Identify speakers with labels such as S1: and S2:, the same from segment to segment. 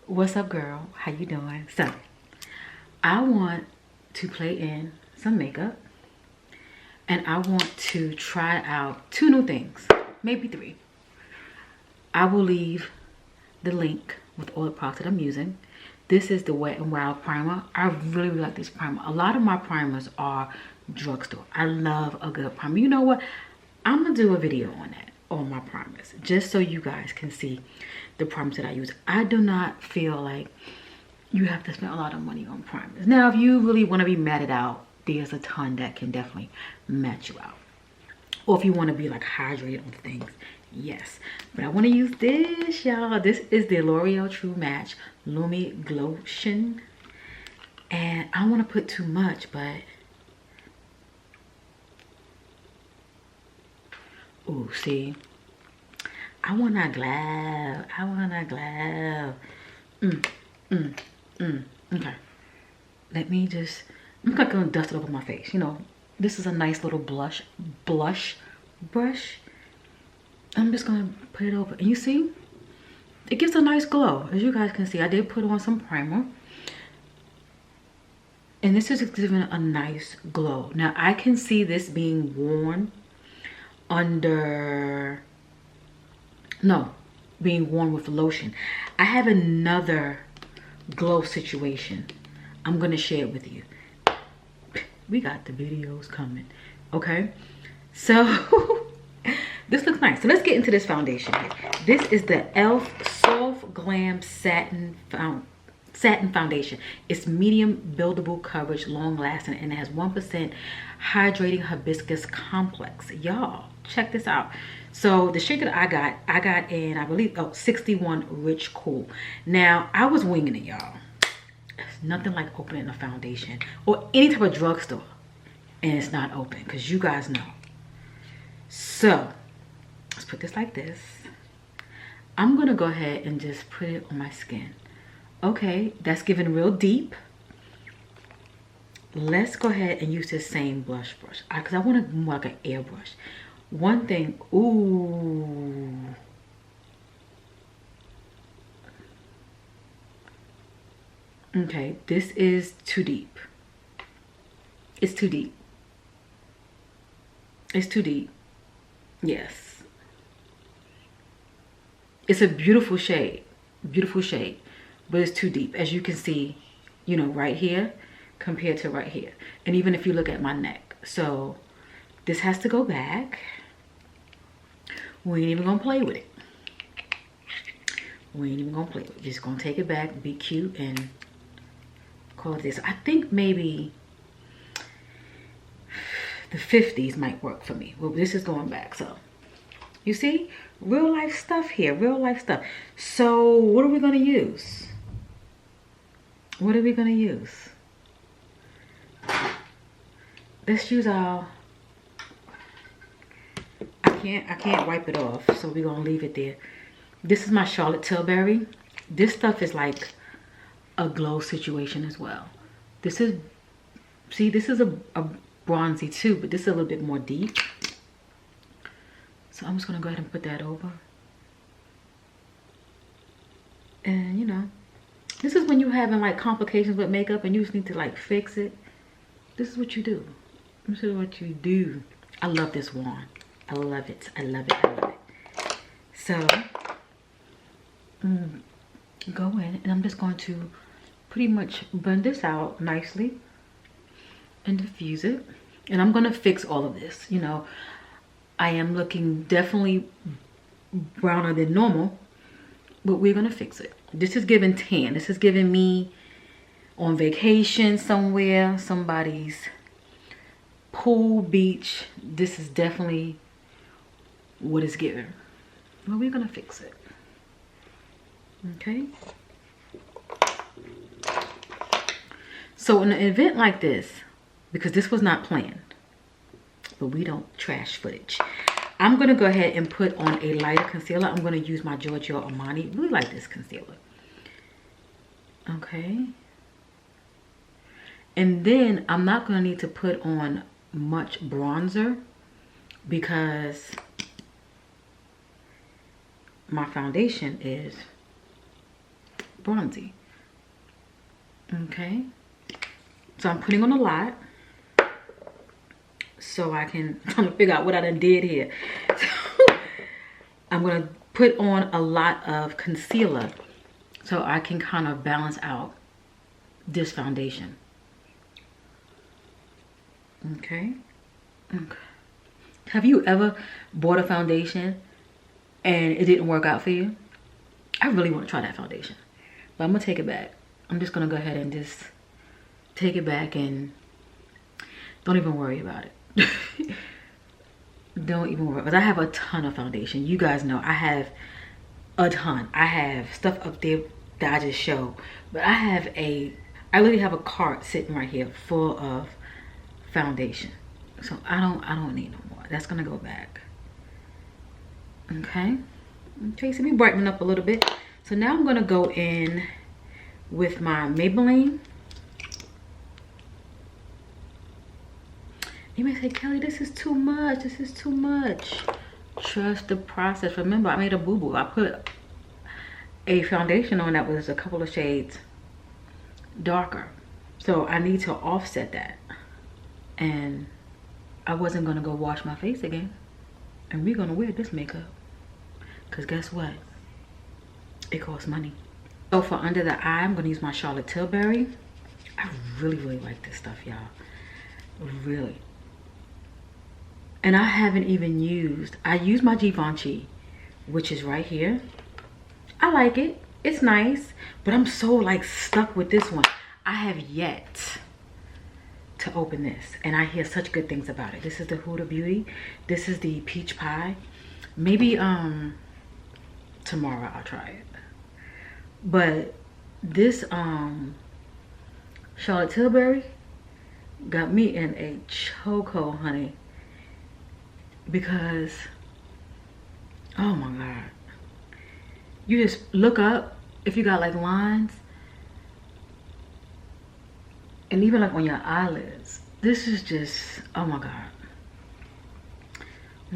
S1: What's up, girl? How you doing? So I want to play in some makeup, and I want to try out 2 new things, maybe 3. I will leave the link with all the products that I'm using. This is the Wet n Wild primer. I really like this primer. A lot of my primers are drugstore. I love a good primer. You know what? I'm gonna do a video on that, on my primers, just so you guys can see the primers that I use. I do not feel like you have to spend a lot of money on primers. Now, if you really want to be matted out, there's a ton that can definitely mat you out. Or if you want to be like hydrated on things, yes. But I want to use this, y'all. This is the L'Oreal True Match Lumi Glotion. And I don't want to put too much, but oh, see, I want that glow. I want that glow. Okay. Let me just, I'm not gonna dust it over my face. You know, this is a nice little blush brush. I'm just gonna put it over. And you see, it gives a nice glow. As you guys can see, I did put on some primer. And this is giving a nice glow. Now, I can see this being worn under, no, being worn with lotion. I have another glow situation I'm gonna share it with you. We got the videos coming, okay? So this looks nice. So let's get into this foundation here. This is the e.l.f. Soft Glam Satin Foundation. It's medium buildable coverage, long lasting, and it has 1% hydrating hibiscus complex. Y'all, check this out. So the shade that I got in, I believe, 61 Rich Cool. Now, I was winging it, y'all. It's nothing like opening a foundation or any type of drugstore and it's not open, because you guys know. So let's put this like this. I'm gonna go ahead and just put it on my skin. Okay, that's giving real deep. Let's go ahead and use this same blush brush, because I want to more like an airbrush. One thing, ooh. Okay, this is too deep. It's too deep. It's too deep. Yes. It's a beautiful shade, but it's too deep. As you can see, you know, right here compared to right here. And even if you look at my neck. So this has to go back. We ain't even gonna play with it. We ain't even gonna play with it. Just gonna take it back, be cute, and call it this. I think maybe the 50s might work for me. Well, this is going back, so you see, real life stuff here, real life stuff. So what are we gonna use? What are we gonna use? Let's use our, I can't wipe it off, so we're gonna leave it there. This is my Charlotte Tilbury. This stuff is like a glow situation as well. This is, see, this is a bronzy too, but this is a little bit more deep. So I'm just gonna go ahead and put that over. And you know, this is when you're having like complications with makeup and you just need to like fix it. This is what you do. This is what you do. I love this wand. I love it. I love it. I love it. So go in, and I'm just going to pretty much blend this out nicely and diffuse it. And I'm gonna fix all of this. You know, I am looking definitely browner than normal, but we're gonna fix it. This is giving tan. This is giving me on vacation somewhere, somebody's pool, beach. This is definitely what it's giving. Well, we're gonna fix it. Okay. So in an event like this, because this was not planned, but we don't trash footage, I'm gonna go ahead and put on a lighter concealer. I'm gonna use my Giorgio Armani. We like this concealer. Okay. And then I'm not gonna need to put on much bronzer because my foundation is bronzy. Okay. So I'm putting on a lot. So I can, I'm trying to figure out what I done did here. So I'm gonna put on a lot of concealer so I can kind of balance out this foundation. Okay. Okay. Have you ever bought a foundation and it didn't work out for you? I really want to try that foundation, but I'm gonna take it back. I'm just gonna go ahead and just take it back and don't even worry about it. Don't even worry, because I have a ton of foundation. You guys know I have a ton. I have stuff up there that I just show, but I literally have a cart sitting right here full of foundation. So I don't need no more. That's gonna go back. Okay. Okay, so we brighten up a little bit. So now I'm gonna go in with my Maybelline. You may say, Kelly, this is too much. This is too much. Trust the process. Remember, I made a boo-boo. I put a foundation on that was a couple of shades darker. So I need to offset that. And I wasn't gonna go wash my face again. And we're gonna wear this makeup. Cause guess what? It costs money. So for under the eye, I'm gonna use my Charlotte Tilbury. I really, really like this stuff, y'all. Really. And I haven't even used, I use my Givenchy, which is right here. I like it. It's nice. But I'm so like stuck with this one. I have yet to open this. And I hear such good things about it. This is the Huda Beauty. This is the Peach Pie. Maybe tomorrow I'll try it. But this Charlotte Tilbury got me in a chokehold, honey. Because, oh my God. You just look up if you got like lines. And even like on your eyelids. This is just, oh my God.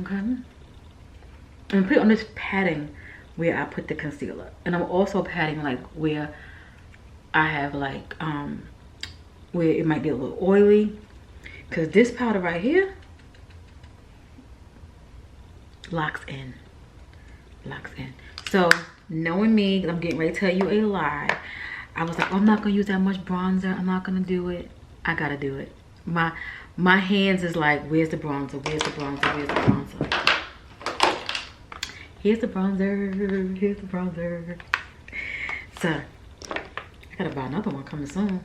S1: Okay. And put it on this padding where I put the concealer. And I'm also patting like where I have like, where it might be a little oily. Because this powder right here locks in. Locks in. So, knowing me, I'm getting ready to tell you a lie. I was like, oh, I'm not going to use that much bronzer. I'm not going to do it. I got to do it. My hands is like, where's the bronzer? Where's the bronzer? Where's the bronzer? Here's the bronzer. Here's the bronzer. So, I got to buy another one coming soon.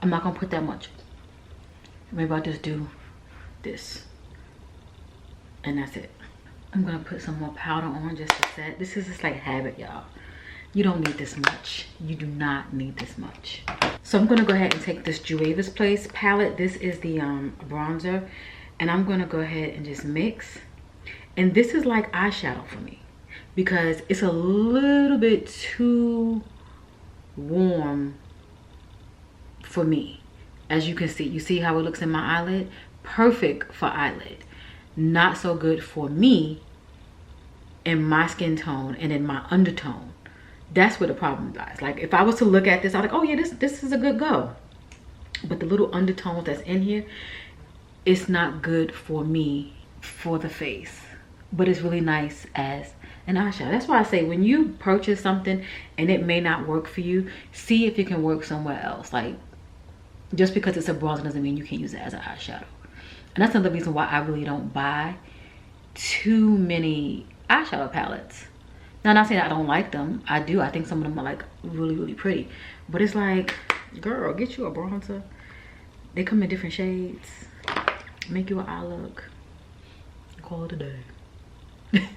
S1: I'm not going to put that much. Maybe I'll just do this. And that's it. I'm gonna put some more powder on just to set. This is just like habit, y'all. You don't need this much. You do not need this much. So I'm gonna go ahead and take this Jueva's Place palette. This is the bronzer. And I'm gonna go ahead and just mix. And this is like eyeshadow for me. Because it's a little bit too warm for me. As you can see, you see how it looks in my eyelid? Perfect for eyelid. Not so good for me in my skin tone and in my undertone. That's where the problem lies. Like if I was to look at this, I'm like, oh yeah, this is a good go. But the little undertones that's in here, it's not good for me for the face. But it's really nice as an eyeshadow. That's why I say when you purchase something and it may not work for you, see if it can work somewhere else. Like just because it's a bronzer doesn't mean you can't use it as an eyeshadow. And that's another reason why I really don't buy too many eyeshadow palettes. Now, I'm not saying I don't like them. I do. I think some of them are like really, really pretty. But it's like, girl, get you a bronzer. They come in different shades. Make you an eye look. Call it a day.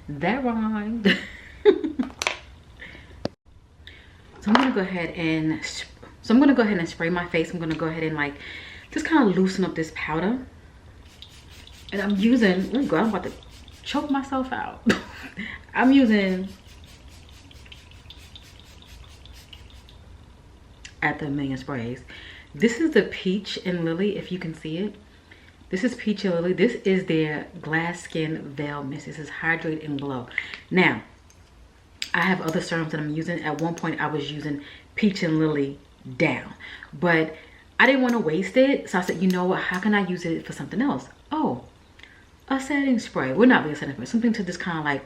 S1: That rhymed. So I'm gonna go ahead and spray my face. I'm gonna go ahead and like just kind of loosen up this powder. And I'm using, oh God, I'm about to choke myself out. I'm using at the Million Sprays. This is the Peach and Lily, if you can see it. This is Peach and Lily. This is their Glass Skin Veil Mist. This is Hydrate and Glow. Now, I have other serums that I'm using. At one point I was using Peach and Lily down, but I didn't want to waste it. So I said, you know what, how can I use it for something else? Oh, a setting spray. Well, not really a setting spray, something to just kind of like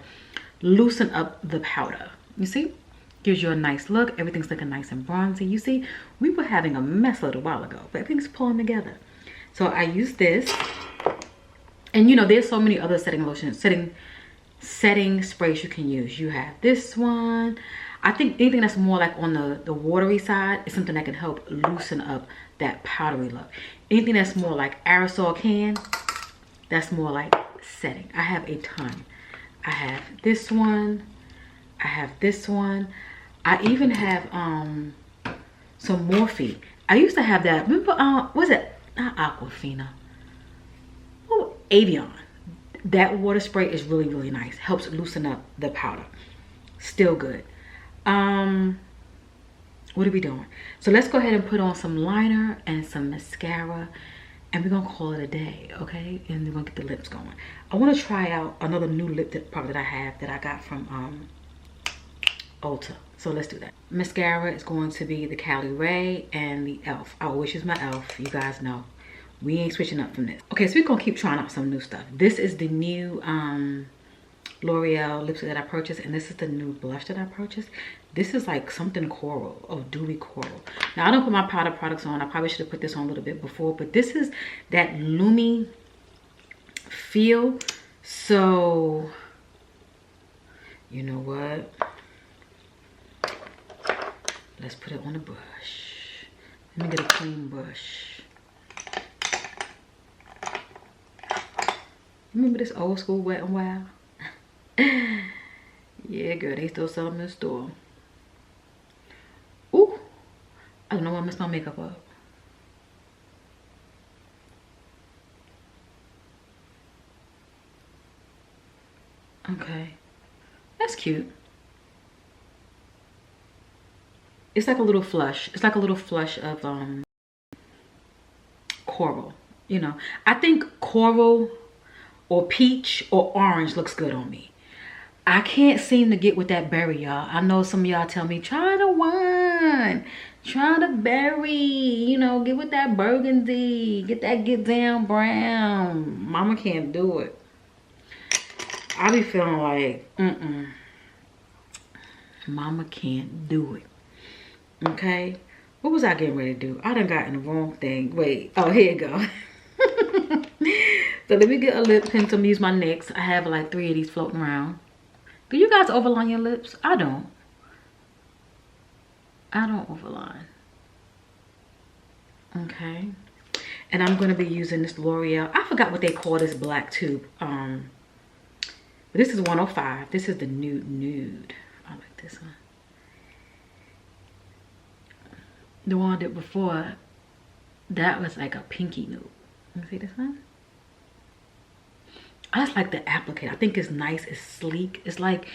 S1: loosen up the powder. You see, gives you a nice look. Everything's looking nice and bronzy. You see, we were having a mess a little while ago, but everything's pulling together. So I use this, and you know, there's so many other setting lotions, setting sprays you can use. You have this one. I think anything that's more like on the watery side is something that can help loosen up that powdery look. Anything that's more like aerosol can, that's more like setting. I have a ton. I have this one. I have this one. I even have some Morphe. I used to have that. Remember, was it not Aquafina? Oh, Avion. That water spray is really, really nice. Helps loosen up the powder. Still good. What are we doing? So let's go ahead and put on some liner and some mascara, and we're gonna call it a day, okay? And we're gonna get the lips going. I want to try out another new lip product that I have that I got from Ulta. So let's do that. Mascara is going to be the KeliB and the e.l.f. I always use my e.l.f. You guys know we ain't switching up from this. Okay, so we're gonna keep trying out some new stuff. This is the new L'Oreal lipstick that I purchased, and this is the new blush that I purchased. This is like something coral, or dewy coral. Now I don't put my powder products on. I probably should have put this on a little bit before, but this is that loomy feel. So you know what, let's put it on a brush. Let me get a clean brush. Remember this old school Wet n Wild? Yeah, girl, they still sell them in the store. Ooh, I don't know why I messed my makeup up. Okay, that's cute. It's like a little flush. It's like a little flush of coral. You know, I think coral or peach or orange looks good on me. I can't seem to get with that berry, y'all. I know some of y'all tell me, try the wine, try the berry, you know, get with that burgundy, get that get down brown. Mama can't do it. I be feeling like, Mama can't do it. Okay, what was I getting ready to do? I done got in the wrong thing. Wait, oh, here you go. So let me get a lip pencil. I'm use my NYX. I have like 3 of these floating around. Do you guys overline your lips? I don't. I don't overline. Okay. And I'm going to be using this L'Oreal. I forgot what they call this black tube. But this is 105. This is the nude. I like this one. The one I did before, that was like a pinky nude. You see this one? I just like the applicator. I think it's nice, it's sleek. It's like,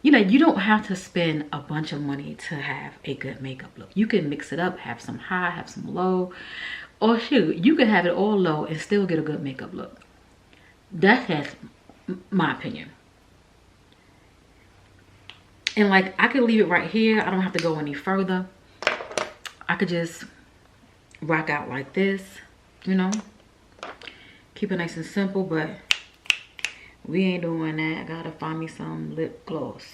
S1: you know, you don't have to spend a bunch of money to have a good makeup look. You can mix it up, have some high, have some low. Or shoot, you can have it all low and still get a good makeup look. That's my opinion. And like, I could leave it right here. I don't have to go any further. I could just rock out like this, you know. Keep it nice and simple, but we ain't doing that. I gotta find me some lip gloss.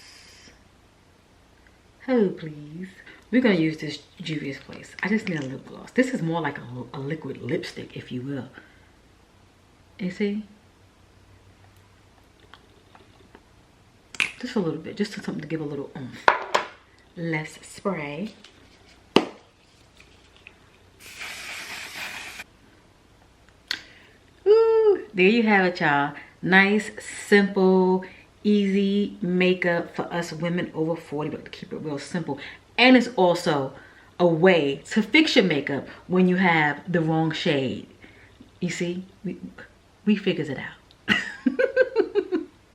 S1: Oh, please. We're gonna use this Juvia's Place. I just need a lip gloss. This is more like a liquid lipstick, if you will. You see? Just a little bit, just something to give a little oomph. Let's spray. Ooh, there you have it, y'all. Nice, simple, easy makeup for us women over 40, but to keep it real simple. And it's also a way to fix your makeup when you have the wrong shade. You see, we figures it out.